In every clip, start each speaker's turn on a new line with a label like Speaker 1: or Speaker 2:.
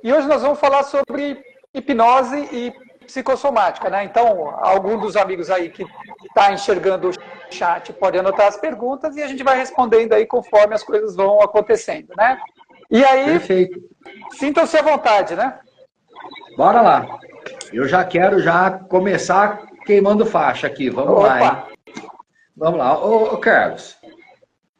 Speaker 1: E hoje nós vamos falar sobre hipnose e psicossomática, né? Então, algum dos amigos aí que está enxergando o chat pode anotar as perguntas e a gente vai respondendo aí conforme as coisas vão acontecendo, né? E aí,
Speaker 2: perfeito.
Speaker 1: Sintam-se à vontade, né?
Speaker 2: Bora lá. Eu já quero começar queimando faixa aqui. Vamos lá, hein? Vamos lá. Ô, Carlos,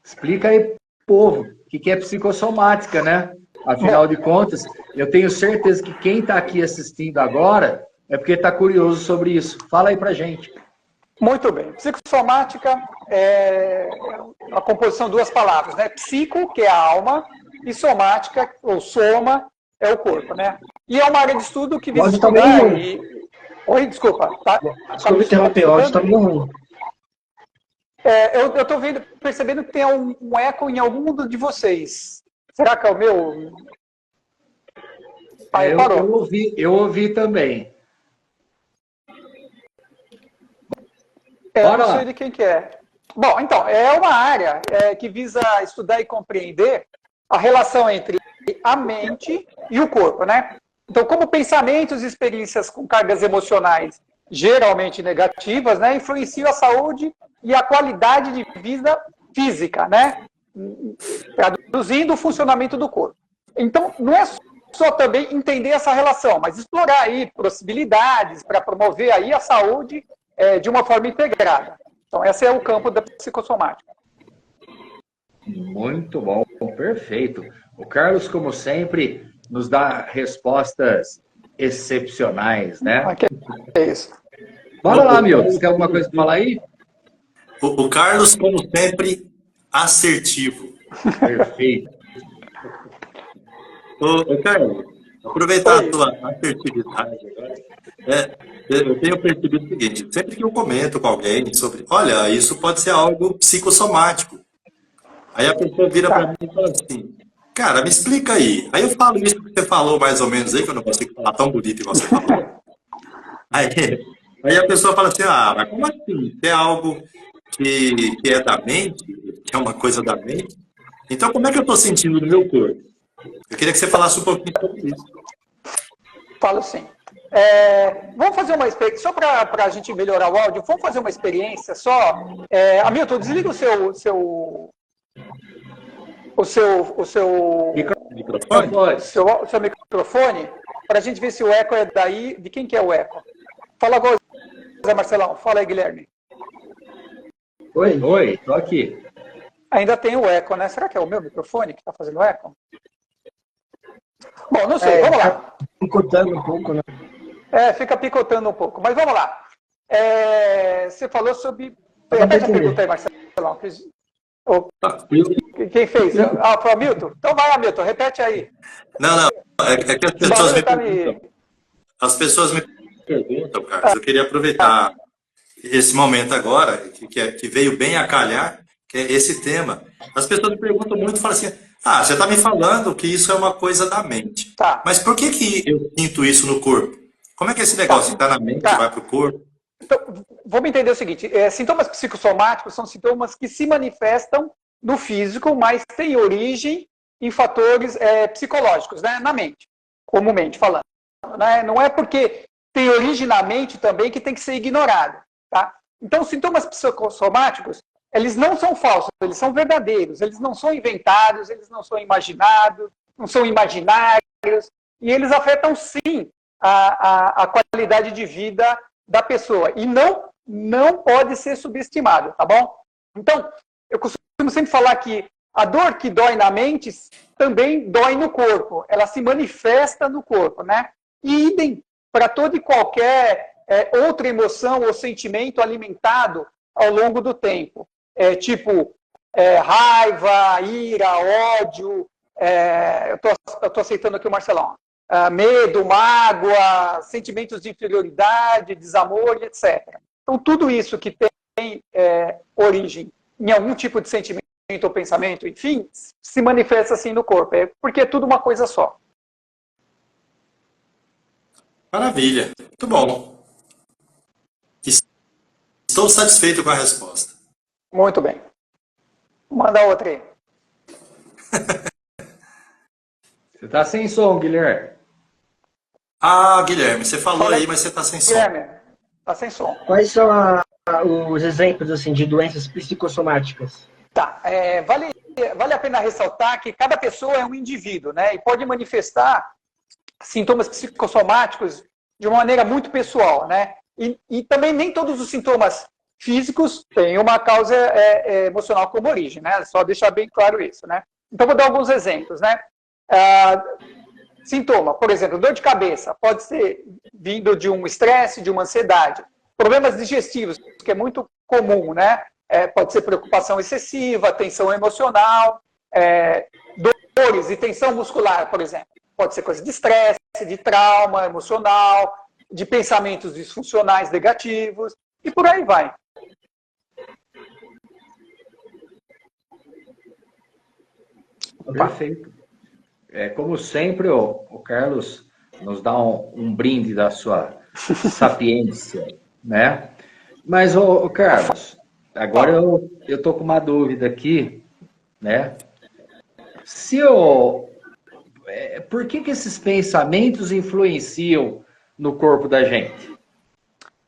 Speaker 2: explica aí pro povo o que é psicossomática, né? Afinal de contas, eu tenho certeza que quem está aqui assistindo agora é porque está curioso sobre isso. Fala aí pra gente.
Speaker 1: Muito bem. Psicossomática é a composição de duas palavras, né? Psico, que é a alma, e somática, ou soma, é o corpo, né? E é uma área de estudo que visa
Speaker 3: O áudio tá
Speaker 1: estudar
Speaker 3: meio ruim.
Speaker 1: Oi, desculpa.
Speaker 3: Desculpa interromper, o áudio tá meio ruim.
Speaker 1: Eu estou percebendo que tem um eco em algum de vocês. Será que é o meu? Parou.
Speaker 2: Eu ouvi também.
Speaker 1: Eu não sei de quem que é. Bom, então, é uma área que visa estudar e compreender a relação entre a mente e o corpo, né? Então, como pensamentos e experiências com cargas emocionais geralmente negativas, né, influenciam a saúde e a qualidade de vida física, né? Traduzindo o funcionamento do corpo. Então, não é só também entender essa relação, mas explorar aí possibilidades para promover aí a saúde de uma forma integrada. Então, esse é o campo da psicossomática.
Speaker 2: Muito bom, perfeito. O Carlos, como sempre, nos dá respostas excepcionais, né?
Speaker 1: É isso.
Speaker 2: Bora lá, Milton. Você tem alguma coisa para falar aí?
Speaker 4: O Carlos, como sempre, assertivo.
Speaker 2: Perfeito.
Speaker 4: Ô Carlos, aproveitar a tua assertividade agora. Eu tenho percebido o seguinte, sempre que eu comento com alguém sobre, olha, isso pode ser algo psicossomático. Aí a pessoa vira para mim e fala assim, cara, me explica aí. Aí eu falo isso que você falou mais ou menos aí, que eu não consigo falar tão bonito igual você falou. Aí a pessoa fala assim, mas como assim? É algo que é da mente, que é uma coisa da mente. Então, como é que eu estou sentindo no meu corpo? Eu queria que você falasse um pouquinho sobre isso.
Speaker 1: Falo sim. Vamos fazer uma experiência, só para a gente melhorar o áudio, vamos fazer uma experiência só. Hamilton, desliga o seu microfone para a gente ver se o eco é daí. De quem que é o eco? Fala agora, Marcelão. Fala aí, Guilherme.
Speaker 2: Oi, tô aqui.
Speaker 1: Ainda tem o eco, né? Será que é o meu microfone que está fazendo eco? Bom, não sei, vamos lá.
Speaker 3: Tá picotando um pouco, né?
Speaker 1: Fica picotando um pouco. Mas vamos lá. Você falou sobre... Repete a pergunta aí, Marcelão. Quem fez? Foi o Hamilton? Então vai, Hamilton, repete aí.
Speaker 4: Não. É que as pessoas me perguntam, Carlos. Eu queria aproveitar esse momento agora, que veio bem a calhar, que é esse tema. As pessoas me perguntam muito, falam assim, você está me falando que isso é uma coisa da mente.
Speaker 1: Tá.
Speaker 4: Mas por que eu sinto isso no corpo? Como é que é esse negócio? Está na mente, vai para o corpo?
Speaker 1: Então, vamos entender o seguinte, sintomas psicossomáticos são sintomas que se manifestam no físico, mas têm origem em fatores psicológicos, né, na mente, comumente falando. Né? Não é porque tem origem na mente também que tem que ser ignorado. Tá? Então, os sintomas psicossomáticos, eles não são falsos, eles são verdadeiros, eles não são inventados, eles não são imaginados, não são imaginários, e eles afetam, sim, a qualidade de vida da pessoa. E não pode ser subestimado, tá bom? Então, eu costumo sempre falar que a dor que dói na mente também dói no corpo. Ela se manifesta no corpo, né? E idem para toda e qualquer outra emoção ou sentimento alimentado ao longo do tempo. Tipo raiva, ira, ódio. Eu tô aceitando aqui o Marcelão. Medo, mágoa, sentimentos de inferioridade, desamor, etc. Então, tudo isso que tem origem em algum tipo de sentimento ou pensamento, enfim, se manifesta assim no corpo, porque é tudo uma coisa só.
Speaker 4: Maravilha, muito bom. Estou satisfeito com a resposta.
Speaker 1: Muito bem. Manda outra aí.
Speaker 2: Você tá sem som, Guilherme.
Speaker 4: Ah, Guilherme, você falou
Speaker 1: Fala
Speaker 4: aí, mas você está sem som.
Speaker 1: Guilherme, tá sem som.
Speaker 3: Quais são os exemplos assim, de doenças psicossomáticas?
Speaker 1: Tá, vale a pena ressaltar que cada pessoa é um indivíduo, né? E pode manifestar sintomas psicossomáticos de uma maneira muito pessoal, né? E também nem todos os sintomas físicos têm uma causa emocional como origem, né? Só deixar bem claro isso, né? Então, vou dar alguns exemplos, né? Sintoma, por exemplo, dor de cabeça, pode ser vindo de um estresse, de uma ansiedade. Problemas digestivos, que é muito comum, né? Pode ser preocupação excessiva, tensão emocional, dores e tensão muscular, por exemplo. Pode ser coisa de estresse, de trauma emocional, de pensamentos disfuncionais negativos, e por aí vai.
Speaker 2: Perfeito. Como sempre, o Carlos nos dá um brinde da sua sapiência, né? Mas, o Carlos, agora eu estou com uma dúvida aqui, né? Por que esses pensamentos influenciam no corpo da gente?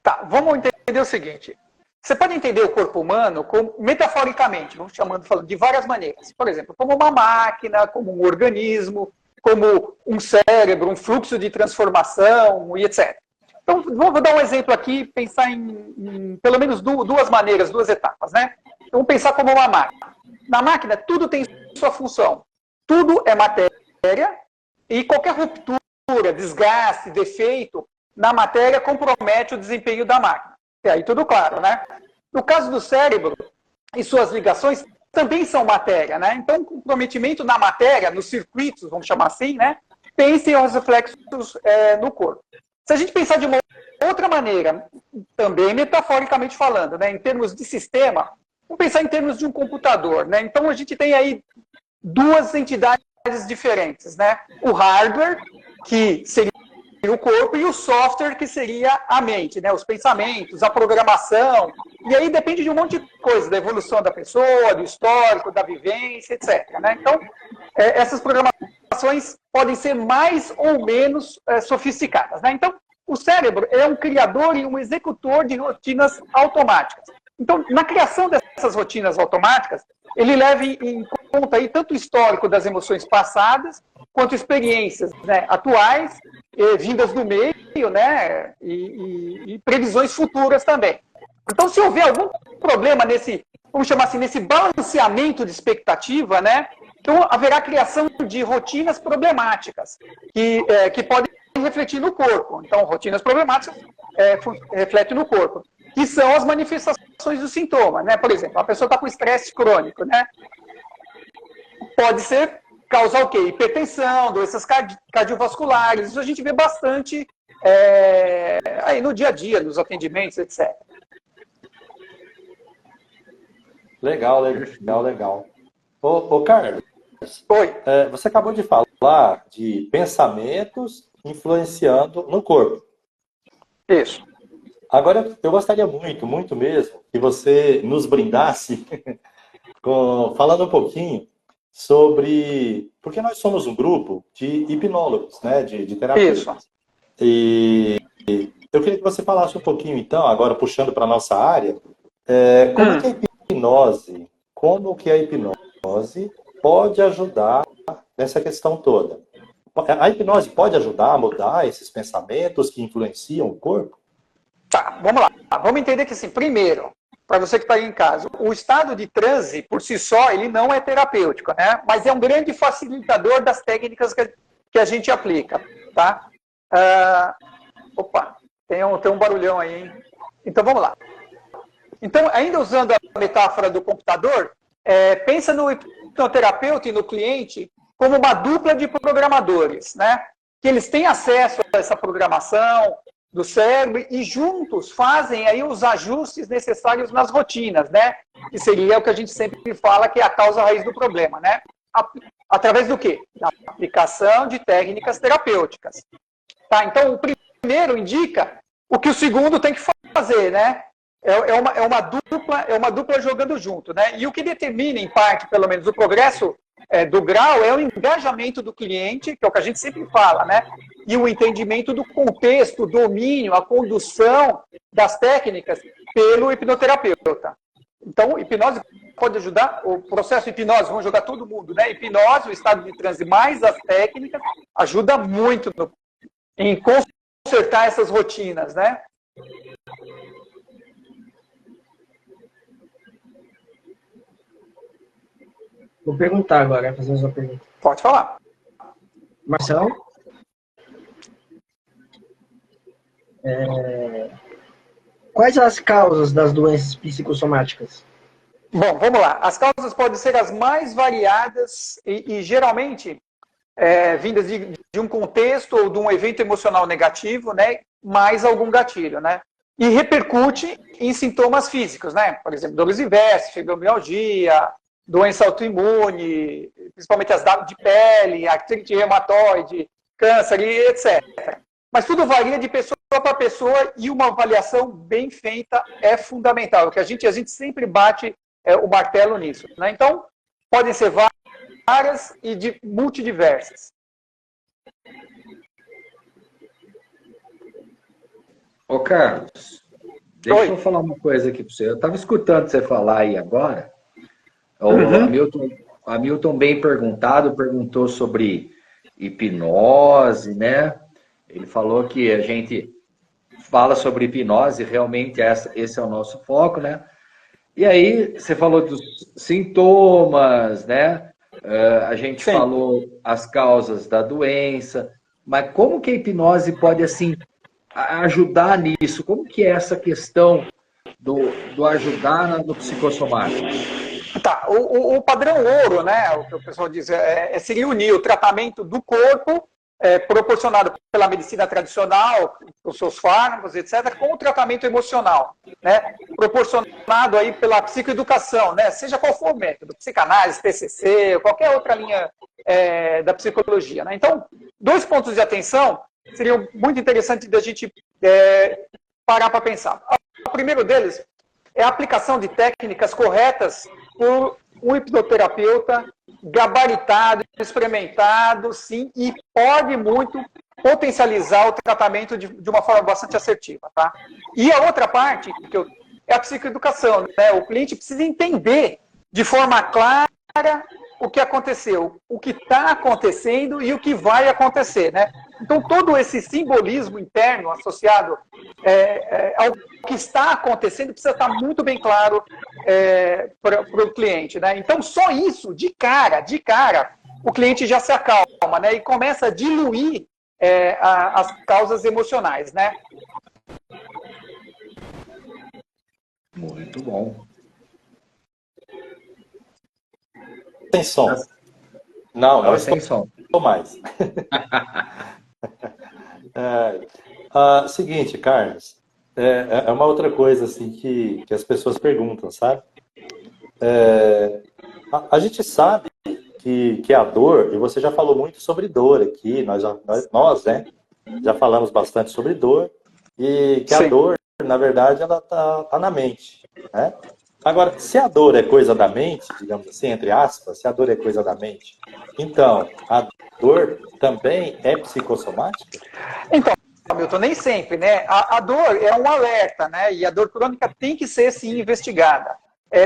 Speaker 1: Tá, vamos entender o seguinte. Você pode entender o corpo humano metaforicamente, vamos falando de várias maneiras. Por exemplo, como uma máquina, como um organismo, como um cérebro, um fluxo de transformação e etc. Então, vou dar um exemplo aqui, pensar em pelo menos duas maneiras, duas etapas, né? Então, vamos pensar como uma máquina. Na máquina, tudo tem sua função. Tudo é matéria e qualquer ruptura, desgaste, defeito na matéria compromete o desempenho da máquina. E aí tudo claro, né? No caso do cérebro e suas ligações também são matéria, né? Então, comprometimento na matéria, nos circuitos, vamos chamar assim, né? Pensem os reflexos no corpo. Se a gente pensar de uma outra maneira, também metaforicamente falando, né? Em termos de sistema, vamos pensar em termos de um computador, né? Então, a gente tem aí duas entidades diferentes, né? O hardware, que seria o corpo, e o software, que seria a mente, né? Os pensamentos, a programação. E aí depende de um monte de coisa, da evolução da pessoa, do histórico, da vivência, etc. Né? Então, essas programações podem ser mais ou menos sofisticadas. Né? Então, o cérebro é um criador e um executor de rotinas automáticas. Então, na criação dessas rotinas automáticas, ele leva em conta aí tanto o histórico das emoções passadas, quanto experiências, né, atuais, vindas do meio, né, e previsões futuras também. Então, se houver algum problema nesse, vamos chamar assim, nesse balanceamento de expectativa, né, então haverá criação de rotinas problemáticas, que podem refletir no corpo. Então, rotinas problemáticas refletem no corpo, que são as manifestações do sintoma, né? Por exemplo, a pessoa está com estresse crônico, né? Pode causar o quê? Hipertensão, doenças cardiovasculares. Isso a gente vê bastante aí no dia a dia, nos atendimentos, etc.
Speaker 5: Legal. Ô Carlos,
Speaker 1: Oi.
Speaker 5: Você acabou de falar de pensamentos influenciando no corpo.
Speaker 1: Isso.
Speaker 5: Agora, eu gostaria muito mesmo que você nos brindasse falando um pouquinho sobre... Porque nós somos um grupo de hipnólogos, né? De terapeutas.
Speaker 1: Isso.
Speaker 5: E eu queria que você falasse um pouquinho, então, agora puxando para a nossa área, como que a hipnose pode ajudar nessa questão toda? A hipnose pode ajudar a mudar esses pensamentos que influenciam o corpo?
Speaker 1: Tá, vamos lá. Vamos entender que, assim, primeiro, para você que está aí em casa, o estado de transe, por si só, ele não é terapêutico, né? Mas é um grande facilitador das técnicas que a gente aplica, tá? Opa, tem um barulhão aí, hein? Então, vamos lá. Então, ainda usando a metáfora do computador, pensa no hipnoterapeuta e no cliente como uma dupla de programadores, né? Que eles têm acesso a essa programação do cérebro e juntos fazem aí os ajustes necessários nas rotinas, né? Que seria o que a gente sempre fala que é a causa raiz do problema, né? Através do quê? Da aplicação de técnicas terapêuticas. Tá? Então, o primeiro indica o que o segundo tem que fazer, né? É uma dupla jogando junto, né? E o que determina, em parte, pelo menos, o progresso do grau é o engajamento do cliente, que é o que a gente sempre fala, né? e o entendimento do contexto, o domínio, a condução das técnicas pelo hipnoterapeuta. Então, hipnose pode ajudar, o processo de hipnose, vamos jogar todo mundo, né? Hipnose, o estado de transe mais as técnicas, ajuda muito em consertar essas rotinas, né?
Speaker 3: Vou perguntar agora, fazer uma pergunta.
Speaker 1: Pode falar.
Speaker 3: Marcelo? Quais as causas das doenças psicossomáticas?
Speaker 1: Bom, vamos lá. As causas podem ser as mais variadas e geralmente vindas de um contexto ou de um evento emocional negativo, né? Mais algum gatilho, né? E repercute em sintomas físicos, né? Por exemplo, dores de verso, fibromialgia, doença autoimune, principalmente as de pele, artrite reumatoide, câncer, etc. Mas tudo varia de pessoa para pessoa e uma avaliação bem feita é fundamental, porque a gente sempre bate o martelo nisso, né? Então, podem ser várias e multidiversas.
Speaker 2: Ô, Carlos, deixa eu falar uma coisa aqui para você. Eu estava escutando você falar aí agora. O Hamilton bem perguntou sobre hipnose, né? Ele falou que a gente fala sobre hipnose, realmente esse é o nosso foco, né? E aí você falou dos sintomas, né? A gente
Speaker 1: Sim.
Speaker 2: falou as causas da doença, mas como que a hipnose pode, assim, ajudar nisso? Como que é essa questão do ajudar no psicossomático?
Speaker 1: Tá, o padrão ouro, né, o que o pessoal diz, seria unir o tratamento do corpo, proporcionado pela medicina tradicional, os seus fármacos, etc., com o tratamento emocional, né, proporcionado aí pela psicoeducação, né, seja qual for o método, psicanálise, TCC, qualquer outra linha da psicologia, né. Então, 2 pontos de atenção seriam muito interessantes da gente parar para pensar. O primeiro deles é a aplicação de técnicas corretas por um hipnoterapeuta gabaritado, experimentado, sim, e pode muito potencializar o tratamento de uma forma bastante assertiva, tá? E a outra parte é a psicoeducação, né? O cliente precisa entender de forma clara o que aconteceu, o que está acontecendo e o que vai acontecer, né? Então, todo esse simbolismo interno associado ao que está acontecendo precisa estar muito bem claro para o cliente, né? Então, só isso, de cara, o cliente já se acalma, né? E começa a diluir as causas emocionais, né?
Speaker 2: Muito bom.
Speaker 5: Sem som. Não,
Speaker 2: Agora sem som.
Speaker 5: Não mais. Seguinte, Carlos, é uma outra coisa assim que as pessoas perguntam, sabe? A gente sabe que a dor, e você já falou muito sobre dor aqui, nós né, já falamos bastante sobre dor, e que
Speaker 1: Sim.
Speaker 5: a dor, na verdade, ela tá na mente, né? Agora, se a dor é coisa da mente, digamos assim, entre aspas, se a dor é coisa da mente, então, a dor também é psicossomática?
Speaker 1: Então, Hamilton, nem sempre, né? A dor é um alerta, né? E a dor crônica tem que ser, sim, investigada.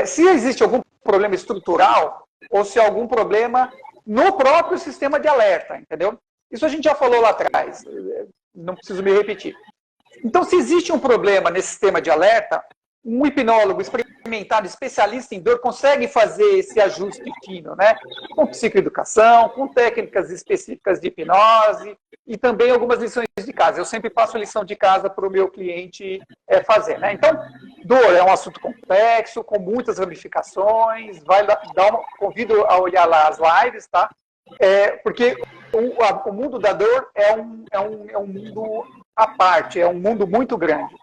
Speaker 1: Se existe algum problema estrutural ou se há algum problema no próprio sistema de alerta, entendeu? Isso a gente já falou lá atrás, não preciso me repetir. Então, se existe um problema nesse sistema de alerta, um hipnólogo experimentado, especialista em dor, consegue fazer esse ajuste fino, né? Com psicoeducação, com técnicas específicas de hipnose e também algumas lições de casa. Eu sempre passo lição de casa para o meu cliente fazer, né? Então, dor é um assunto complexo, com muitas ramificações. Convido a olhar lá as lives, tá? Porque o mundo da dor é um mundo à parte, é um mundo muito grande.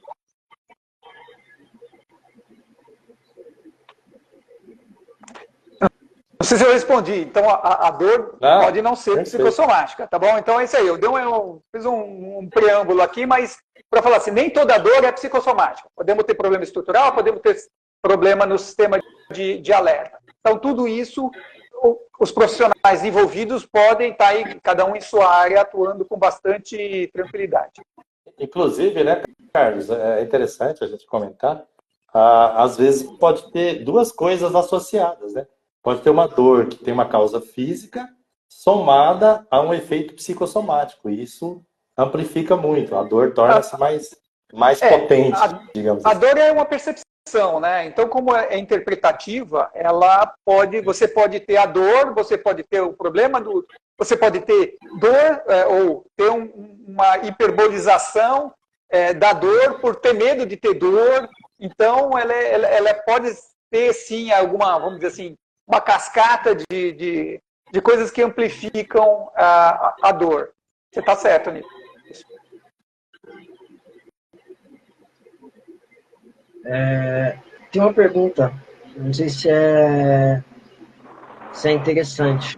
Speaker 1: Não sei se eu respondi. Então, a dor pode não ser psicossomática, tá bom? Então, é isso aí. Eu fiz um preâmbulo aqui, mas para falar assim, nem toda dor é psicossomática. Podemos ter problema estrutural, podemos ter problema no sistema de alerta. Então, tudo isso, os profissionais envolvidos podem estar aí, cada um em sua área, atuando com bastante tranquilidade.
Speaker 5: Inclusive, né, Carlos, é interessante a gente comentar, às vezes pode ter duas coisas associadas, né? Pode ter uma dor que tem uma causa física somada a um efeito psicossomático. E isso amplifica muito. A dor torna-se mais potente, digamos assim.
Speaker 1: A dor é uma percepção, né? Então, como é interpretativa, você pode ter a dor, você pode ter o problema você pode ter dor ou ter uma hiperbolização da dor por ter medo de ter dor. Então, ela pode ter, sim, alguma, vamos dizer assim, uma cascata de coisas que amplificam a dor. Você está certo nisso.
Speaker 3: Tem uma pergunta, não sei se é interessante.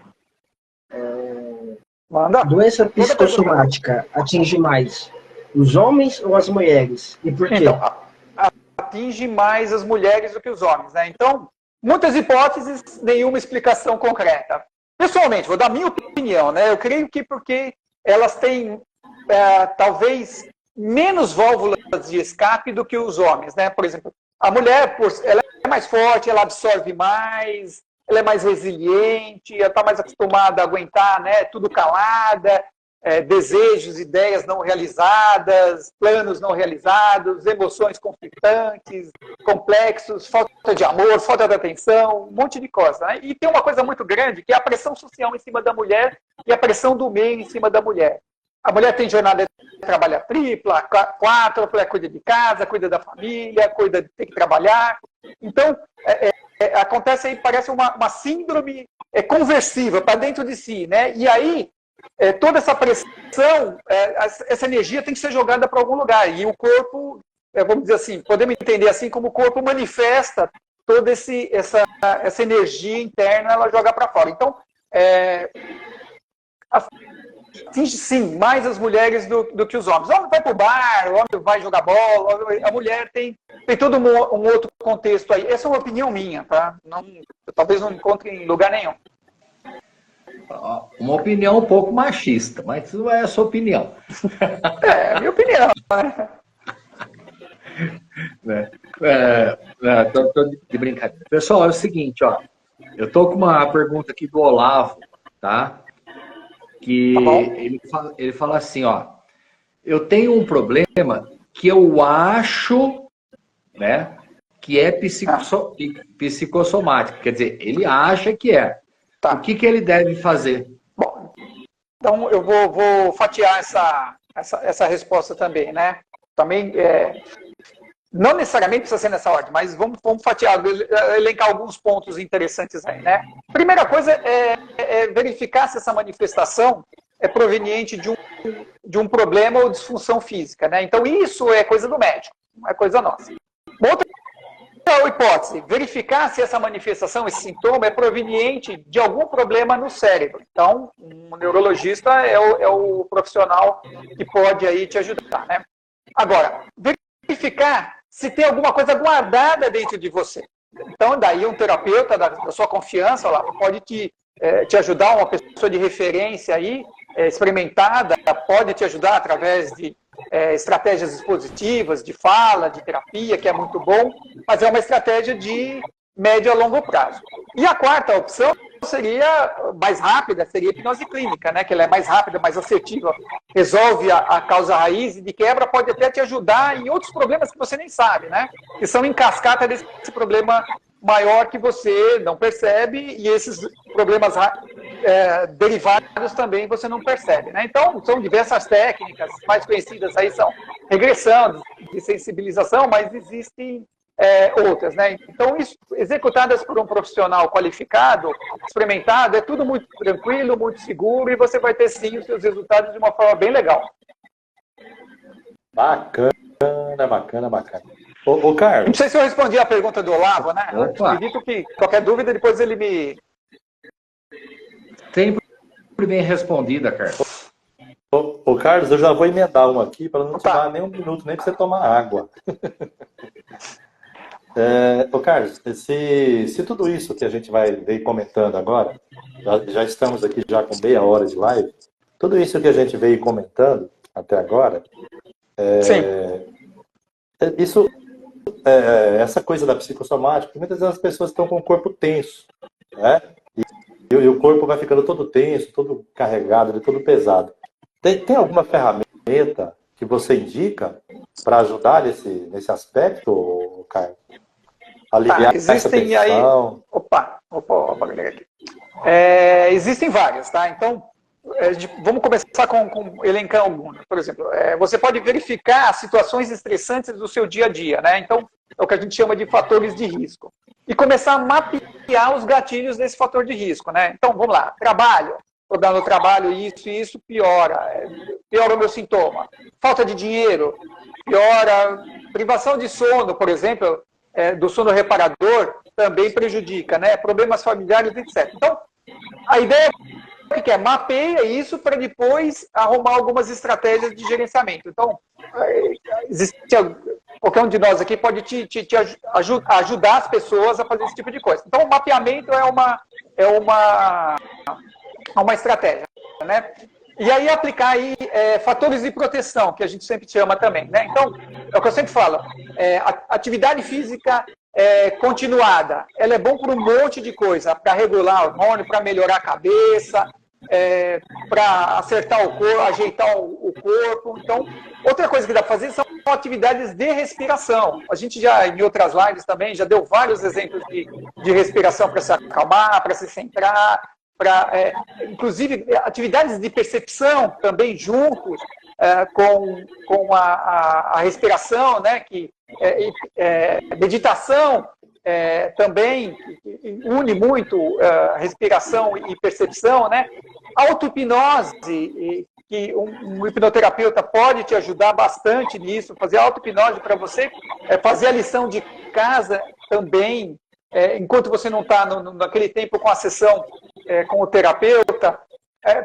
Speaker 1: Manda.
Speaker 3: Doença psicossomática atinge mais os homens ou as mulheres? E por quê?
Speaker 1: Então, atinge mais as mulheres do que os homens, né? Então, muitas hipóteses, nenhuma explicação concreta. Pessoalmente, vou dar minha opinião, né? Eu creio que porque elas têm, talvez, menos válvulas de escape do que os homens, né? Por exemplo, a mulher, ela é mais forte, ela absorve mais, ela é mais resiliente, ela está mais acostumada a aguentar, né, tudo calada, desejos, ideias não realizadas, planos não realizados, emoções conflitantes, complexos, falta de amor, falta de atenção, um monte de coisa. Né? E tem uma coisa muito grande, que é a pressão social em cima da mulher e a pressão do meio em cima da mulher. A mulher tem jornada de trabalho tripla, 4, cuida de casa, cuida da família, tem que trabalhar. Então, acontece aí, parece uma síndrome conversiva para dentro de si, né? E aí, toda essa pressão, essa energia tem que ser jogada para algum lugar. E o corpo, vamos dizer assim, podemos entender assim como o corpo manifesta toda essa energia interna, ela joga para fora. Então, atinge, sim, mais as mulheres do que os homens. O homem vai para o bar, o homem vai jogar bola, a mulher tem todo um outro contexto aí. Essa é uma opinião minha, tá? Talvez não encontre em lugar nenhum.
Speaker 2: Uma opinião um pouco machista, mas isso é a sua opinião.
Speaker 1: É minha opinião.
Speaker 2: Tô de brincadeira. Pessoal, é o seguinte, ó. Eu tô com uma pergunta aqui do Olavo, tá? Que ele fala assim, ó, eu tenho um problema que eu acho, né, que é psicossomático, quer dizer, ele acha que é. Tá. O que ele deve fazer?
Speaker 1: Bom, então eu vou fatiar essa resposta também, né? Também, não necessariamente precisa ser nessa ordem, mas vamos fatiar, elencar alguns pontos interessantes aí, né? Primeira coisa é verificar se essa manifestação é proveniente de um problema ou disfunção física, né? Então isso é coisa do médico, não é coisa nossa. Outra hipótese, verificar se essa manifestação, esse sintoma é proveniente de algum problema no cérebro. Então, um neurologista é o profissional que pode aí te ajudar, né? Agora, verificar se tem alguma coisa guardada dentro de você. Então, daí um terapeuta da sua confiança lá, pode te ajudar, uma pessoa de referência aí, experimentada, pode te ajudar através de estratégias expositivas, de fala, de terapia, que é muito bom, mas é uma estratégia de médio a longo prazo. E a quarta opção seria mais rápida, seria a hipnose clínica, né? Que ela é mais rápida, mais assertiva, resolve a causa raiz e de quebra pode até te ajudar em outros problemas que você nem sabe, né? Que são em cascata desse problema maior que você não percebe e esses problemas derivados também você não percebe, né? Então, são diversas técnicas, mais conhecidas aí são regressão, desensibilização, mas existem outras, né? Então, isso, executadas por um profissional qualificado, experimentado, é tudo muito tranquilo, muito seguro e você vai ter, sim, os seus resultados de uma forma bem legal.
Speaker 5: Bacana. Ô, Carlos.
Speaker 1: Não sei se eu respondi a pergunta do Olavo, né?
Speaker 2: Opa.
Speaker 1: Eu acredito que qualquer dúvida, depois ele me...
Speaker 2: Sempre bem respondida, Carlos.
Speaker 5: Ô, Carlos, eu já vou emendar uma aqui para não tomar nem um minuto, nem para você tomar água. Ô Carlos, se tudo isso que a gente vai ver comentando agora, já estamos aqui já com meia hora de live, tudo isso que a gente veio comentando até agora,
Speaker 1: Sim.
Speaker 5: Isso, essa coisa da psicossomática, muitas vezes as pessoas estão com o corpo tenso, né? E o corpo vai ficando todo tenso, todo carregado, todo pesado. Tem alguma ferramenta que você indica para ajudar nesse aspecto, Carlos? Aliviar essa
Speaker 1: Existem aí.
Speaker 5: tensão?
Speaker 1: Opa, galera aqui. Existem várias, tá? Então, vamos começar com elencando algumas. Por exemplo, você pode verificar situações estressantes do seu dia a dia, né? Então, é o que a gente chama de fatores de risco. E começar a mapear os gatilhos desse fator de risco, né? Então, vamos lá. Trabalho. Estou dando trabalho, isso piora. Piora o meu sintoma. Falta de dinheiro, piora. Privação de sono, por exemplo, do sono reparador, também prejudica, né? Problemas familiares, etc. Então, a ideia o que é? Mapeia isso para depois arrumar algumas estratégias de gerenciamento. Então, qualquer um de nós aqui pode te ajudar as pessoas a fazer esse tipo de coisa. Então, o mapeamento é uma estratégia, né? E aí aplicar aí, fatores de proteção, que a gente sempre chama também, né? Então, é o que eu sempre falo, atividade física continuada, ela é bom para um monte de coisa, para regular o hormônio, para melhorar a cabeça, para acertar o corpo, ajeitar o corpo. Então, outra coisa que dá para fazer são atividades de respiração. A gente já, em outras lives também, já deu vários exemplos de respiração para se acalmar, para se centrar, inclusive atividades de percepção também juntos com a respiração, né, meditação também une muito respiração e percepção, né? Auto-hipnose, que um hipnoterapeuta pode te ajudar bastante nisso, fazer auto-hipnose para você fazer a lição de casa também, enquanto você não está naquele tempo com a sessão com o terapeuta.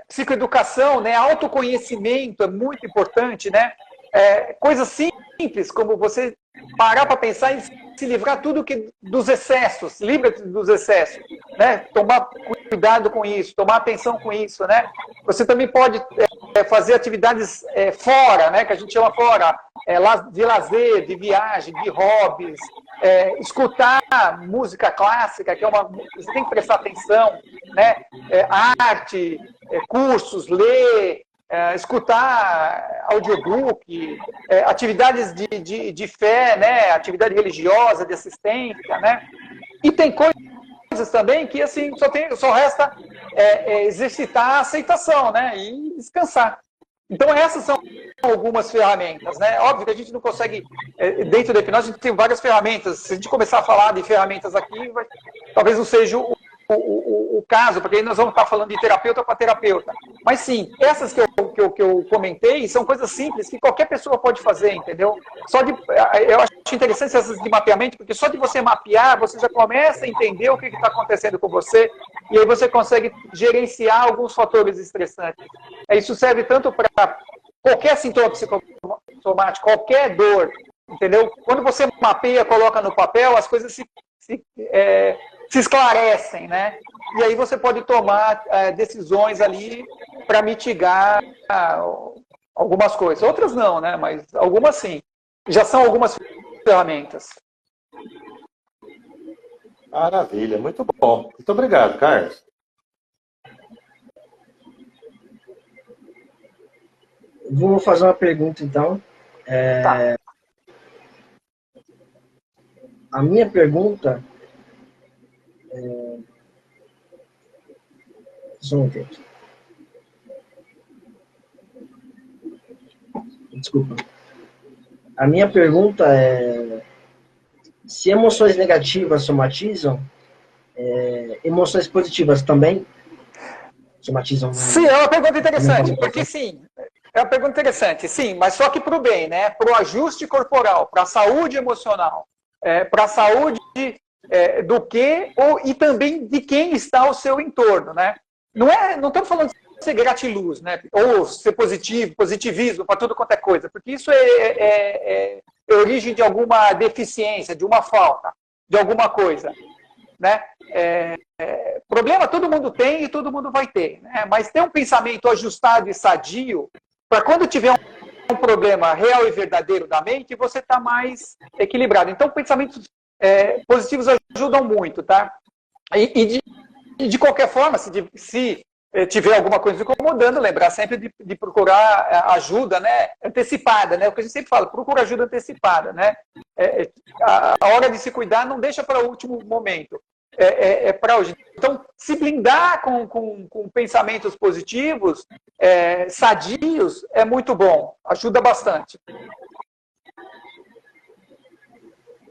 Speaker 1: Psicoeducação, né? Autoconhecimento é muito importante, né? Coisas simples, como você parar para pensar em se livrar dos excessos, livra-te dos excessos, né? Tomar cuidado com isso, tomar atenção com isso, né? Você também pode fazer atividades fora, né? Que a gente chama fora, de lazer, de viagem, de hobbies, escutar música clássica, que você tem que prestar atenção, né? Arte, cursos, ler, escutar audiobook, atividades de fé, né? Atividade religiosa, de assistência, né? E tem coisas também que assim só resta exercitar a aceitação, né? E descansar. Então essas são algumas ferramentas, né? Óbvio que a gente não consegue, dentro da hipnose a gente tem várias ferramentas. Se a gente começar a falar de ferramentas aqui, talvez não seja o caso, porque aí nós vamos estar falando de terapeuta para terapeuta. Mas sim, essas que eu comentei são coisas simples que qualquer pessoa pode fazer, entendeu? Eu acho interessante essas de mapeamento, porque só de você mapear, você já começa a entender o que está acontecendo com você, e aí você consegue gerenciar alguns fatores estressantes. Isso serve tanto para qualquer sintoma psicossomático, qualquer dor, entendeu? Quando você mapeia, coloca no papel, as coisas se esclarecem, né? E aí você pode tomar decisões ali para mitigar algumas coisas. Outras não, né? Mas algumas sim. Já são algumas ferramentas.
Speaker 5: Maravilha, muito bom. Muito obrigado, Carlos.
Speaker 3: Vou fazer uma pergunta, então.
Speaker 1: Tá.
Speaker 3: A minha pergunta só um momento. Desculpa. A minha pergunta é: se emoções negativas somatizam, emoções positivas também somatizam?
Speaker 1: Sim, é uma pergunta interessante, porque sim, é uma pergunta interessante, sim, mas só que para o bem, né? Para o ajuste corporal, para a saúde emocional, para a saúde e também de quem está ao seu entorno, né? Não estamos falando de ser gratiluz, né? Ou ser positivismo para tudo quanto é coisa, porque isso origem de alguma deficiência, de uma falta, de alguma coisa, né? Problema todo mundo tem e todo mundo vai ter, né? Mas ter um pensamento ajustado e sadio, para quando tiver um problema real e verdadeiro da mente, você está mais equilibrado. Então, pensamentos positivos ajudam muito, tá? E de qualquer forma, se tiver alguma coisa incomodando, lembrar sempre de procurar ajuda, né, antecipada, né? O que a gente sempre fala, procura ajuda antecipada, né? A hora de se cuidar não deixa para o último momento. Para hoje. Então, se blindar com pensamentos positivos, sadios, é muito bom. Ajuda bastante.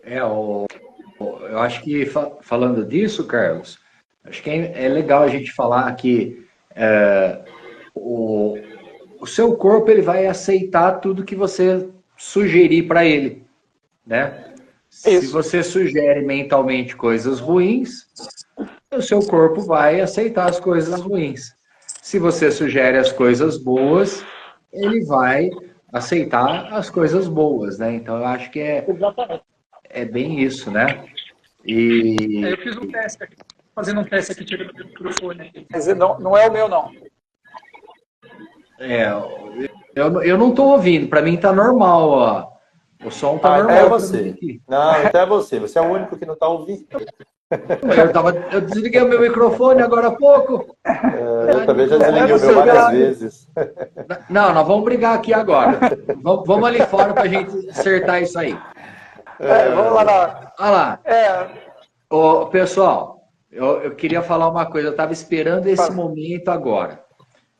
Speaker 2: Eu acho que, falando disso, Carlos, acho que é legal a gente falar que o seu corpo ele vai aceitar tudo que você sugerir para ele, né? Se você sugere mentalmente coisas ruins, o seu corpo vai aceitar as coisas ruins. Se você sugere as coisas boas, ele vai aceitar as coisas boas, né? Então, eu acho que é bem isso, né?
Speaker 1: Eu fiz um teste aqui, fazendo um teste aqui, tirando o microfone. Mas não é o meu, não.
Speaker 2: Eu não estou ouvindo, para mim tá normal, ó. O som tá normal.
Speaker 5: É você. Não, então é você. Você é o único que não está ouvindo.
Speaker 2: Eu desliguei o meu microfone agora há pouco.
Speaker 5: Eu também já desliguei o meu várias vezes.
Speaker 2: Não, nós vamos brigar aqui agora. Vamos ali fora para a gente acertar isso aí.
Speaker 1: Vamos lá.
Speaker 2: Olha lá. Pessoal, eu queria falar uma coisa. Eu estava esperando esse momento agora.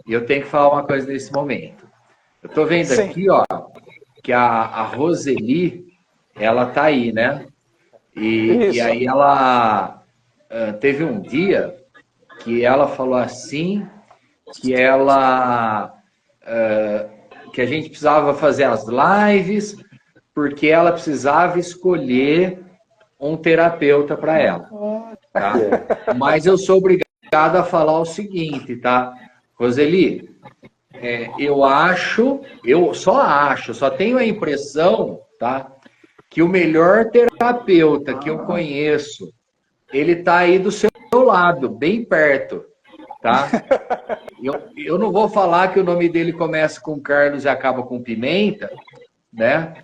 Speaker 2: E eu tenho que falar uma coisa nesse momento. Eu estou vendo aqui, ó, que a Roseli, ela tá aí, né? E aí ela teve um dia que ela falou assim, que a gente precisava fazer as lives, porque ela precisava escolher um terapeuta para ela. Tá? Mas eu sou obrigado a falar o seguinte, tá? Roseli, eu só tenho a impressão, tá, que o melhor terapeuta que eu conheço, ele tá aí do seu lado, bem perto, tá? Eu não vou falar que o nome dele começa com Carlos e acaba com Pimenta, né?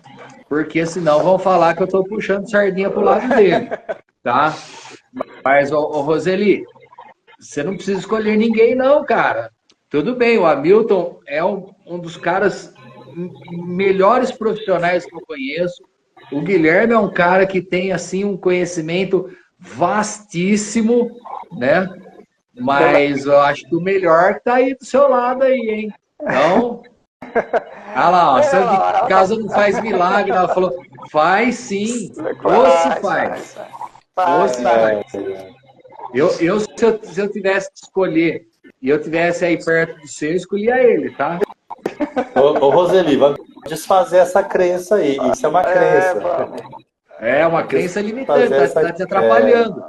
Speaker 2: Porque senão vão falar que eu tô puxando sardinha pro lado dele, tá? Mas, Roseli, você não precisa escolher ninguém não, cara. Tudo bem, o Hamilton é um dos caras melhores profissionais que eu conheço. O Guilherme é um cara que tem assim um conhecimento vastíssimo, né? Mas eu acho que o melhor está aí do seu lado aí, hein? Então, olha lá, ó, santo de casa não faz milagre. Ela falou, faz sim. Ou se faz. Ou se faz. Se eu tivesse que escolher e eu tivesse aí perto de você, eu escolhia ele, tá?
Speaker 5: Ô Roseli, vamos desfazer essa crença aí. Isso é uma crença.
Speaker 2: É uma crença limitante, está te atrapalhando.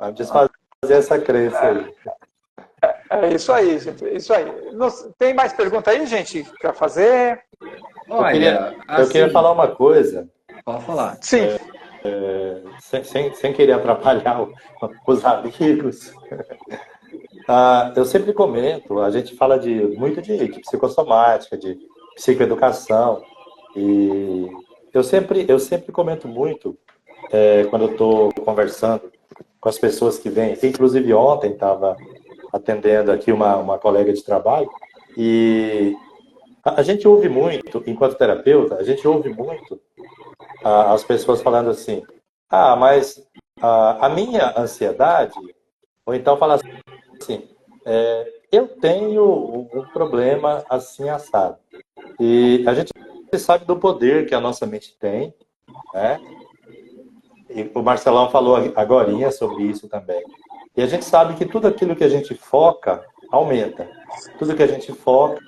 Speaker 5: Vamos desfazer essa crença aí.
Speaker 1: É isso aí, gente. Isso aí. Tem mais pergunta aí, gente, para fazer?
Speaker 2: Olha,
Speaker 5: eu queria falar uma coisa.
Speaker 2: Pode falar.
Speaker 1: Sim.
Speaker 5: Sem querer atrapalhar os amigos. Eu sempre comento, a gente fala muito de psicossomática, de psicoeducação, e eu sempre comento muito quando eu estou conversando com as pessoas que vêm. Inclusive ontem estava atendendo aqui uma colega de trabalho, e a gente ouve muito, enquanto terapeuta, a gente ouve muito as pessoas falando assim, mas a minha ansiedade, ou então fala assim, eu tenho um problema assim assado. E a gente sabe do poder que a nossa mente tem, né? E o Marcelão falou agorinha sobre isso também. E a gente sabe que tudo aquilo que a gente foca, aumenta. Tudo que a gente foca,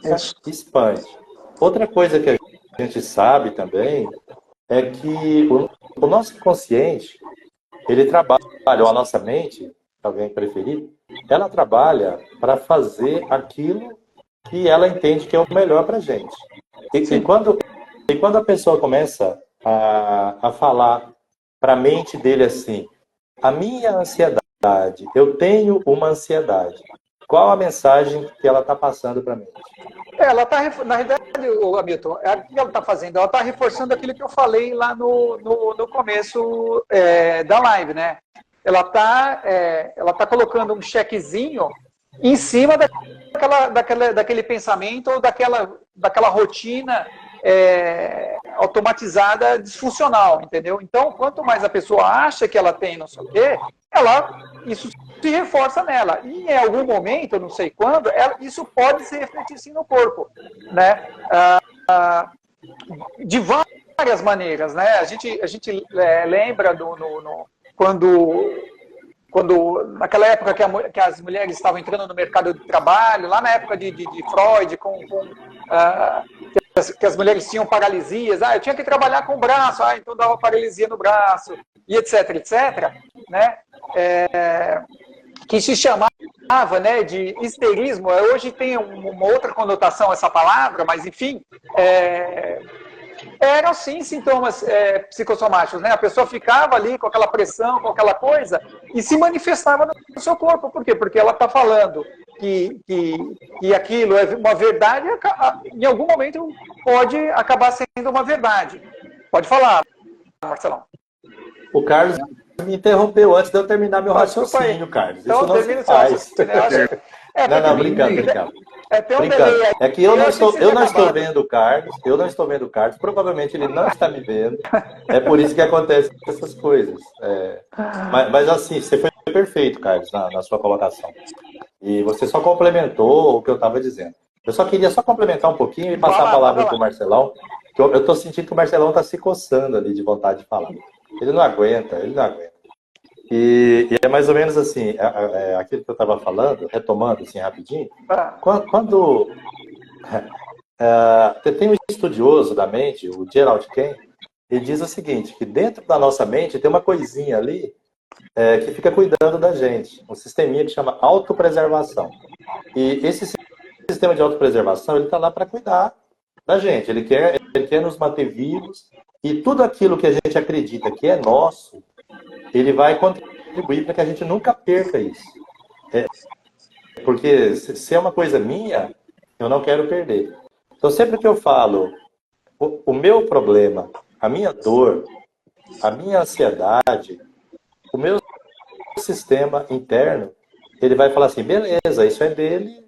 Speaker 5: expande. Outra coisa que a gente sabe também é que o nosso consciente, ele trabalha, ou a nossa mente, se alguém preferir, ela trabalha para fazer aquilo que ela entende que é o melhor para a gente. E quando a pessoa começa a falar para a mente dele assim: a minha ansiedade, eu tenho uma ansiedade. Qual a mensagem que ela está passando para mim?
Speaker 1: Ela está, na realidade, Hamilton, o que ela está fazendo? Ela está reforçando aquilo que eu falei lá no começo da live, né? Ela tá colocando um chequezinho em cima daquele pensamento ou daquela rotina automatizada disfuncional, entendeu? Então, quanto mais a pessoa acha que ela tem não sei o quê, isso se reforça nela. E em algum momento, eu não sei quando, isso pode se refletir sim no corpo, né? De várias maneiras, né? A gente lembra quando naquela época que as mulheres estavam entrando no mercado de trabalho, lá na época de Freud, que as mulheres tinham paralisias, eu tinha que trabalhar com o braço, então dava paralisia no braço, e etc, né? Que se chamava, né, de histerismo. Hoje tem uma outra conotação essa palavra, mas enfim, eram sim sintomas psicossomáticos, né? A pessoa ficava ali com aquela pressão, com aquela coisa, e se manifestava no seu corpo. Por quê? Porque ela está falando que aquilo é uma verdade, em algum momento pode acabar sendo uma verdade. Pode falar, Marcelão.
Speaker 5: O Carlos me interrompeu antes de eu terminar meu raciocínio, Carlos.
Speaker 1: Então,
Speaker 5: isso não se faz. Não, brincando.
Speaker 1: Tem um delay aí.
Speaker 5: É que eu não estou vendo o Carlos, provavelmente ele não está me vendo, é por isso que acontecem essas coisas. Mas assim, você foi perfeito, Carlos, na sua colocação. E você só complementou o que eu estava dizendo. Eu só queria complementar um pouquinho e passar a palavra para o Marcelão, que eu estou sentindo que o Marcelão está se coçando ali de vontade de falar. Ele não aguenta. E é mais ou menos assim, aquilo que eu estava falando, retomando assim rapidinho, quando tem um estudioso da mente, o Gerald Kane, ele diz o seguinte, que dentro da nossa mente tem uma coisinha ali que fica cuidando da gente, um sisteminha que chama autopreservação. E esse sistema de autopreservação, ele está lá para cuidar da gente, ele quer nos manter vivos, e tudo aquilo que a gente acredita que é nosso, ele vai contribuir para que a gente nunca perca isso. Porque se é uma coisa minha, eu não quero perder. Então, sempre que eu falo o meu problema, a minha dor, a minha ansiedade, o meu sistema interno, ele vai falar assim, beleza, isso é dele,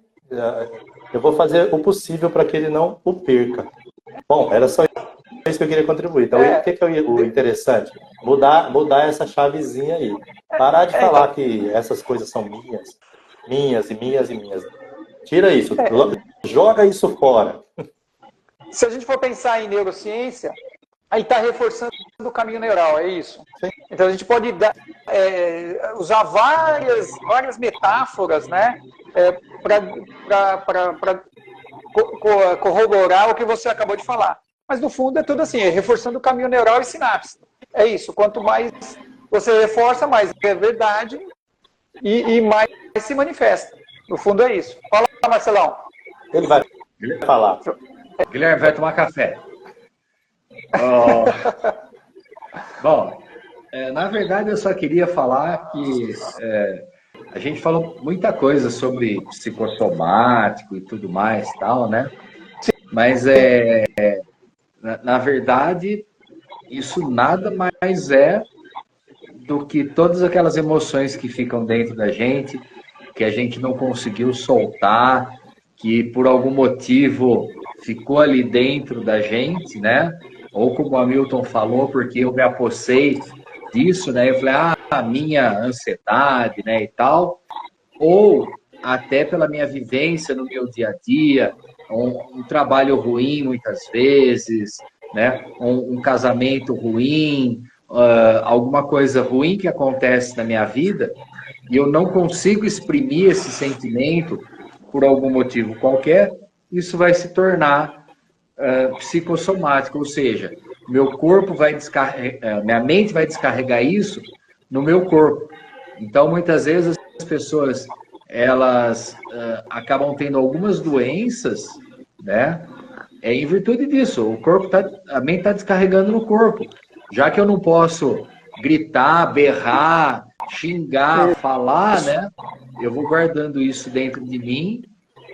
Speaker 5: eu vou fazer o possível para que ele não o perca. Bom, era só isso que eu queria contribuir. Então, o que é o interessante? Mudar essa chavezinha aí. Parar de falar que essas coisas são minhas. Tira isso, joga isso fora.
Speaker 1: Se a gente for pensar em neurociência, aí está reforçando o caminho neural, é isso?
Speaker 5: Sim.
Speaker 1: Então a gente pode usar várias metáforas, né, para corroborar o que você acabou de falar. Mas no fundo é tudo assim, reforçando o caminho neural e sinapse. É isso, quanto mais você reforça, mais é verdade e mais se manifesta. No fundo é isso. Fala, Marcelão.
Speaker 5: Ele vai falar.
Speaker 2: Guilherme vai tomar café. Bom, na verdade eu só queria falar que a gente falou muita coisa sobre psicossomático e tudo mais, tal, né? Mas na verdade isso nada mais é do que todas aquelas emoções que ficam dentro da gente, que a gente não conseguiu soltar, que por algum motivo ficou ali dentro da gente, né? Ou como o Hamilton falou, porque eu me apossei disso, né? Eu falei, a minha ansiedade, né, e tal. Ou até pela minha vivência no meu dia a dia, um trabalho ruim muitas vezes, né? Um casamento ruim, alguma coisa ruim que acontece na minha vida, e eu não consigo exprimir esse sentimento por algum motivo qualquer, isso vai se tornar psicossomático, ou seja, meu corpo vai descarregar, minha mente vai descarregar isso no meu corpo. Então, muitas vezes as pessoas elas acabam tendo algumas doenças, né, é em virtude disso. A mente está descarregando no corpo. Já que eu não posso gritar, berrar, xingar, falar, né? Eu vou guardando isso dentro de mim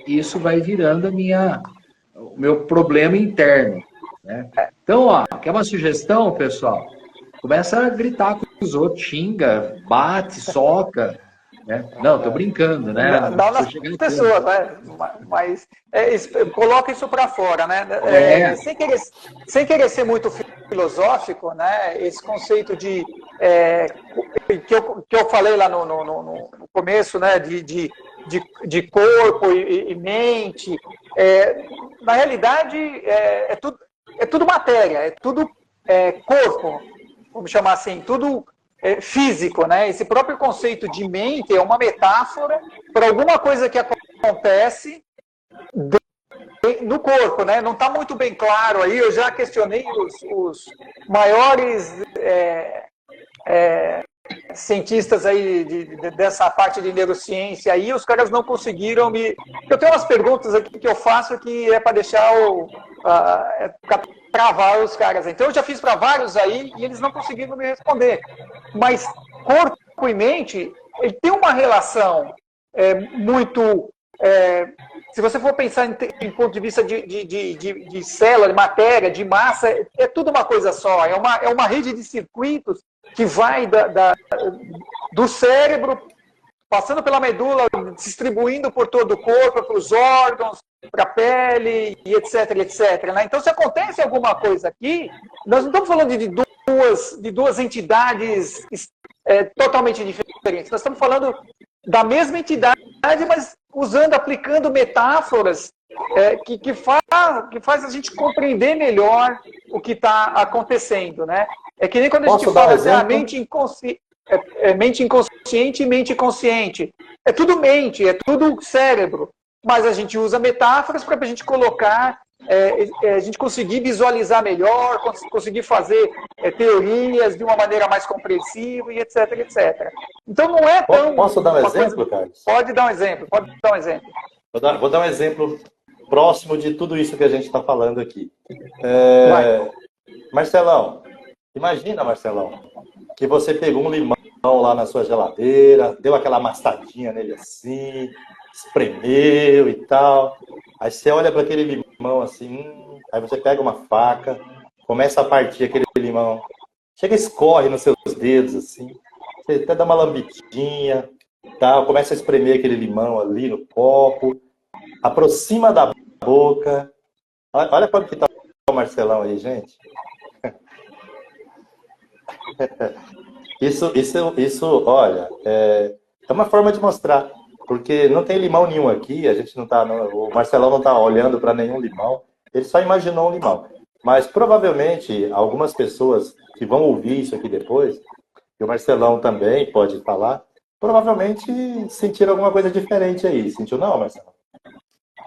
Speaker 2: e isso vai virando o meu problema interno, né? Então, ó, quer uma sugestão, pessoal? Começa a gritar com os outros, xinga, bate, soca, né? Não, tô brincando, né?
Speaker 1: Não nas pessoas, né? Mas coloca isso para fora, né? Sem querer ser muito filosófico, né? Esse conceito que eu falei lá no começo, né? De corpo e mente, na realidade é tudo matéria, é tudo corpo, vamos chamar assim, tudo físico, né? Esse próprio conceito de mente é uma metáfora para alguma coisa que acontece no corpo, né? Não está muito bem claro aí. Eu já questionei os maiores cientistas aí dessa parte de neurociência aí, os caras não conseguiram me... Eu tenho umas perguntas aqui que eu faço que é para deixar travar os caras. Então eu já fiz para vários aí e eles não conseguiram me responder. Mas corpo e mente, ele tem uma relação muito... se você for pensar em ponto de vista de célula, de matéria, de massa, é tudo uma coisa só. É uma rede de circuitos que vai do cérebro, passando pela medula, distribuindo por todo o corpo, para os órgãos, para a pele, e etc, etc. Né? Então, se acontece alguma coisa aqui, nós não estamos falando de duas entidades totalmente diferentes. Nós estamos falando da mesma entidade, mas aplicando metáforas que faz a gente compreender melhor o que está acontecendo, né? É que nem quando a gente fala assim, mente inconsciente e mente consciente. É tudo mente, é tudo cérebro, mas a gente usa metáforas para a gente colocar, a gente conseguir visualizar melhor, conseguir fazer teorias de uma maneira mais compreensiva e etc, etc. Então não é tão...
Speaker 5: Posso dar um exemplo, Carlos?
Speaker 1: Pode dar um exemplo.
Speaker 5: Vou dar um exemplo próximo de tudo isso que a gente está falando aqui. Marcelão, imagina, Marcelão, que você pegou um limão lá na sua geladeira, deu aquela amassadinha nele assim, espremeu e tal. Aí você olha para aquele limão assim, aí você pega uma faca, começa a partir aquele limão, chega, escorre nos seus dedos assim, você até dá uma lambidinha, tal, começa a espremer aquele limão ali no copo, aproxima da boca. Olha como que tá o Marcelão aí, gente. Isso, olha, é uma forma de mostrar, porque não tem limão nenhum aqui, a gente não tá, o Marcelão não está olhando para nenhum limão, ele só imaginou um limão. Mas provavelmente algumas pessoas que vão ouvir isso aqui depois, e o Marcelão também pode falar, provavelmente sentiram alguma coisa diferente aí. Sentiu não, Marcelão?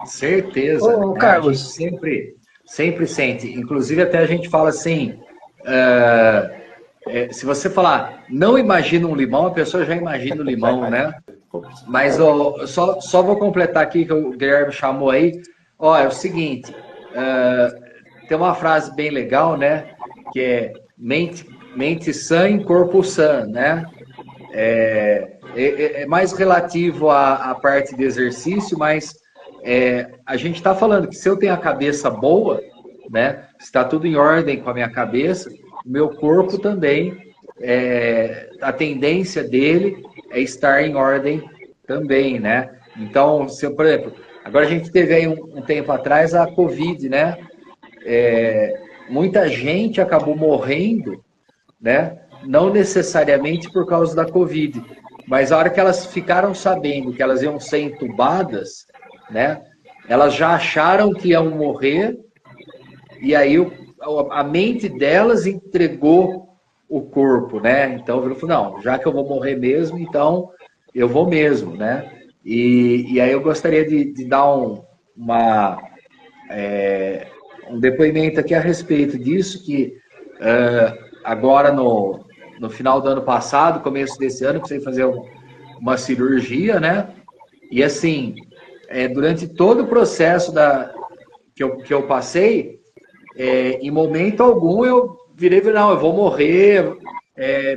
Speaker 2: Certeza.
Speaker 3: Ô, Carlos.
Speaker 2: Sempre sente. Inclusive até a gente fala assim, se você falar, não imagina um limão, a pessoa já imagina o limão, né? Mas só vou completar aqui que o Guilherme chamou aí. É o seguinte, tem uma frase bem legal, né? Que é mente sã em corpo sã, né? É mais relativo à parte de exercício, mas a gente está falando que se eu tenho a cabeça boa, né? Está tudo em ordem com a minha cabeça, o meu corpo também, a tendência dele é estar em ordem também, né? Então, por exemplo, agora a gente teve aí um tempo atrás a Covid, né? Muita gente acabou morrendo, né? Não necessariamente por causa da Covid, mas a hora que elas ficaram sabendo que elas iam ser entubadas, né? Elas já acharam que iam morrer, e aí a mente delas entregou o corpo, né? Então ele falou, não, já que eu vou morrer mesmo, então eu vou mesmo, né? E aí eu gostaria de dar um depoimento aqui a respeito disso, que agora no final do ano passado, começo desse ano, precisei fazer uma cirurgia, né? E assim, durante todo o processo que eu passei, em momento algum eu virei, não, eu vou morrer,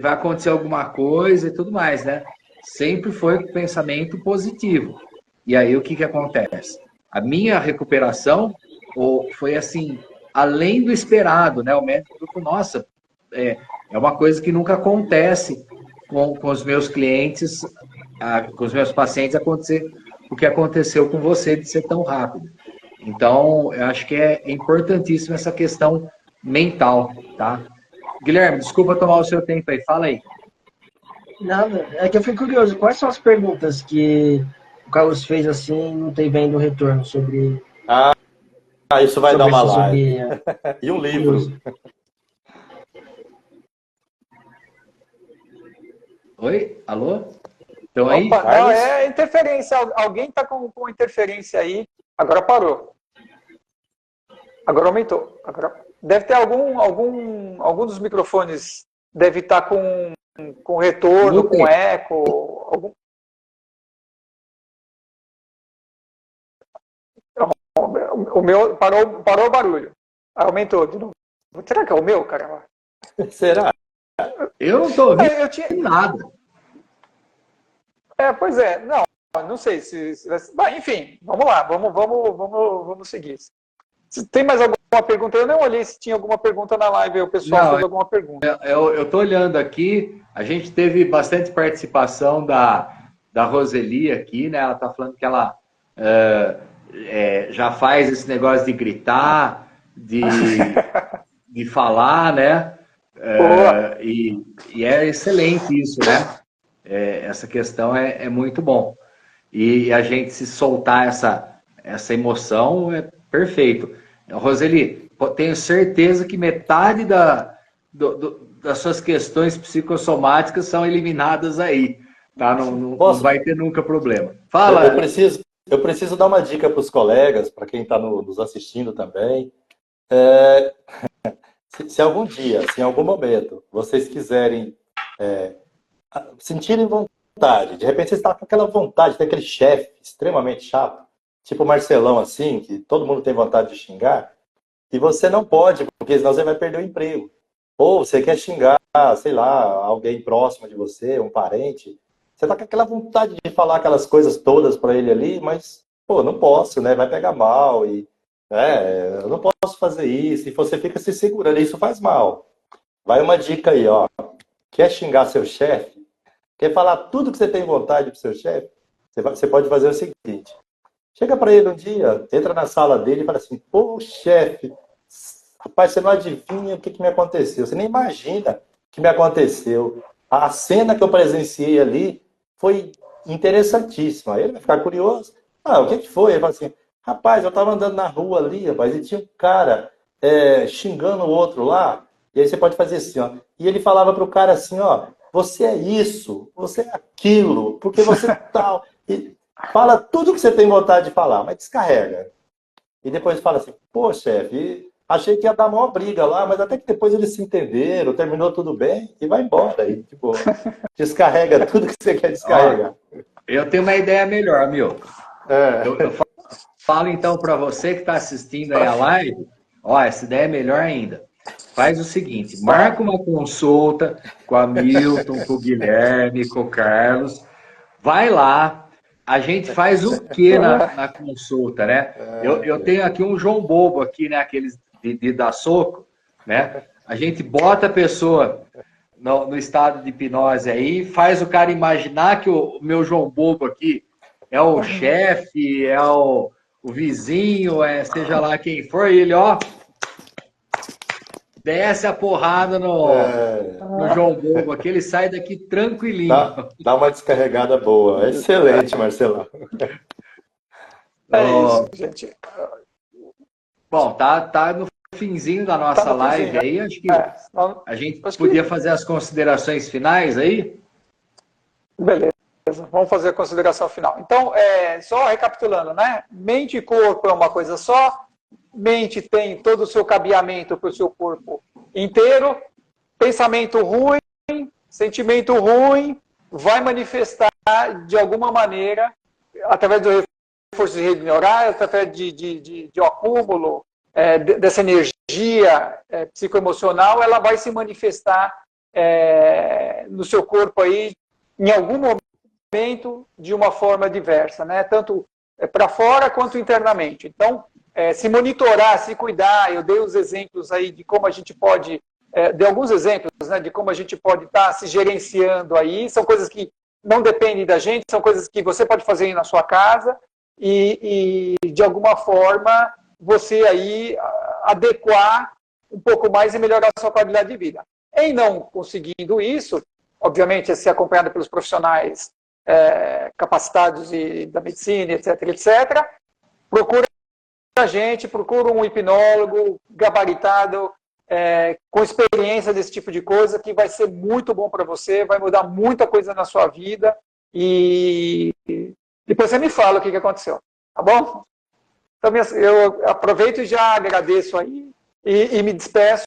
Speaker 2: vai acontecer alguma coisa e tudo mais, né? Sempre foi com pensamento positivo. E aí o que acontece? A minha recuperação foi assim, além do esperado, né? O médico falou, nossa, é uma coisa que nunca acontece com os meus clientes, com os meus pacientes, acontecer o que aconteceu com você de ser tão rápido. Então, eu acho que é importantíssima essa questão mental, tá? Guilherme, desculpa tomar o seu tempo aí, fala aí.
Speaker 3: Nada, é que eu fiquei curioso, quais são as perguntas que o Carlos fez assim, não tem vendo o retorno sobre...
Speaker 5: Isso vai dar uma live.
Speaker 3: Sobre,
Speaker 5: e um livro.
Speaker 2: Oi? Alô? Então aí?
Speaker 1: Opa, não, é interferência. Alguém está com interferência aí. Agora parou. Agora aumentou. Agora, deve ter algum dos microfones deve estar com retorno, com eco. O meu parou o barulho. Aumentou de novo. Será que é o meu, cara?
Speaker 5: Será?
Speaker 2: Eu não estou ouvindo nada.
Speaker 1: Pois é. Não sei se bah, enfim, vamos lá. Vamos seguir. Se tem mais alguma pergunta? Eu não olhei se tinha alguma pergunta na live. O pessoal fez alguma pergunta.
Speaker 2: Eu estou olhando aqui. A gente teve bastante participação da Roseli aqui, né? Ela está falando que ela já faz esse negócio de gritar, de falar, né? E é excelente isso, né? Essa questão é muito bom. E a gente se soltar essa emoção é perfeito. Roseli, tenho certeza que metade das suas questões psicossomáticas são eliminadas aí. Tá? Não vai ter nunca problema. Fala.
Speaker 5: Eu preciso dar uma dica para os colegas, para quem está nos assistindo também. Se algum dia, se em algum momento, vocês quiserem sentirem vontade, de repente você está com aquela vontade, tem aquele chefe extremamente chato, tipo o Marcelão assim, que todo mundo tem vontade de xingar, e você não pode, porque senão você vai perder o emprego. Ou você quer xingar, sei lá, alguém próximo de você, um parente, você está com aquela vontade de falar aquelas coisas todas para ele ali, mas, pô, não posso, né? Vai pegar mal e... eu não posso fazer isso, e você fica se segurando, isso faz mal. Vai uma dica aí, ó. Quer xingar seu chefe? Quer falar tudo que você tem vontade pro seu chefe? Você pode fazer o seguinte. Chega para ele um dia, entra na sala dele e fala assim, pô, chefe, rapaz, você não adivinha o que me aconteceu. Você nem imagina o que me aconteceu. A cena que eu presenciei ali foi interessantíssima. Aí ele vai ficar curioso. O que foi? Ele fala assim, rapaz, eu estava andando na rua ali, rapaz, e tinha um cara xingando o outro lá. E aí você pode fazer assim, ó. E ele falava pro cara assim, ó, você é isso, você é aquilo, porque você tal. E fala tudo que você tem vontade de falar, mas descarrega. E depois fala assim, pô, chefe, achei que ia dar uma briga lá, mas até que depois eles se entenderam, terminou tudo bem, e vai embora. E, tipo, descarrega tudo que você quer descarregar.
Speaker 2: Eu tenho uma ideia melhor, meu. Eu falo então para você que está assistindo aí a live, essa ideia é melhor ainda. Faz o seguinte, marca uma consulta com a Milton, com o Guilherme, com o Carlos, vai lá, a gente faz o que na consulta, né? Eu tenho aqui um João Bobo aqui, né? Aqueles de dar soco, né? A gente bota a pessoa no estado de hipnose aí, faz o cara imaginar que o meu João Bobo aqui é o chefe, é o vizinho, seja lá quem for, e ele, ó, desce a porrada no João Bobo aqui, ele sai daqui tranquilinho.
Speaker 5: Dá uma descarregada boa. Excelente, Marcelão.
Speaker 1: Isso, gente.
Speaker 2: Bom, tá no finzinho da nossa live aí, acho que a gente podia fazer as considerações finais aí.
Speaker 1: Beleza, vamos fazer a consideração final. Então, só recapitulando, né? Mente e corpo é uma coisa só, mente tem todo o seu cabeamento para o seu corpo inteiro, pensamento ruim, sentimento ruim, vai manifestar de alguma maneira, através do reforço de rede neural, através de acúmulo dessa energia psicoemocional, ela vai se manifestar no seu corpo aí, em algum momento, de uma forma diversa, né? Tanto para fora quanto internamente. Então, se monitorar, se cuidar, eu dei os exemplos aí de como a gente pode, dei alguns exemplos, né, de como a gente pode estar se gerenciando aí, são coisas que não dependem da gente, são coisas que você pode fazer aí na sua casa e de alguma forma, você aí adequar um pouco mais e melhorar a sua qualidade de vida. Em não conseguindo isso, obviamente, ser acompanhado pelos profissionais capacitados da medicina, etc., etc., procura a gente, procura um hipnólogo gabaritado, com experiência desse tipo de coisa, que vai ser muito bom para você, vai mudar muita coisa na sua vida, e depois você me fala o que aconteceu, tá bom? Então, eu aproveito e já agradeço aí, e me despeço.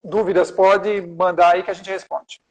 Speaker 1: Dúvidas, pode mandar aí que a gente responde.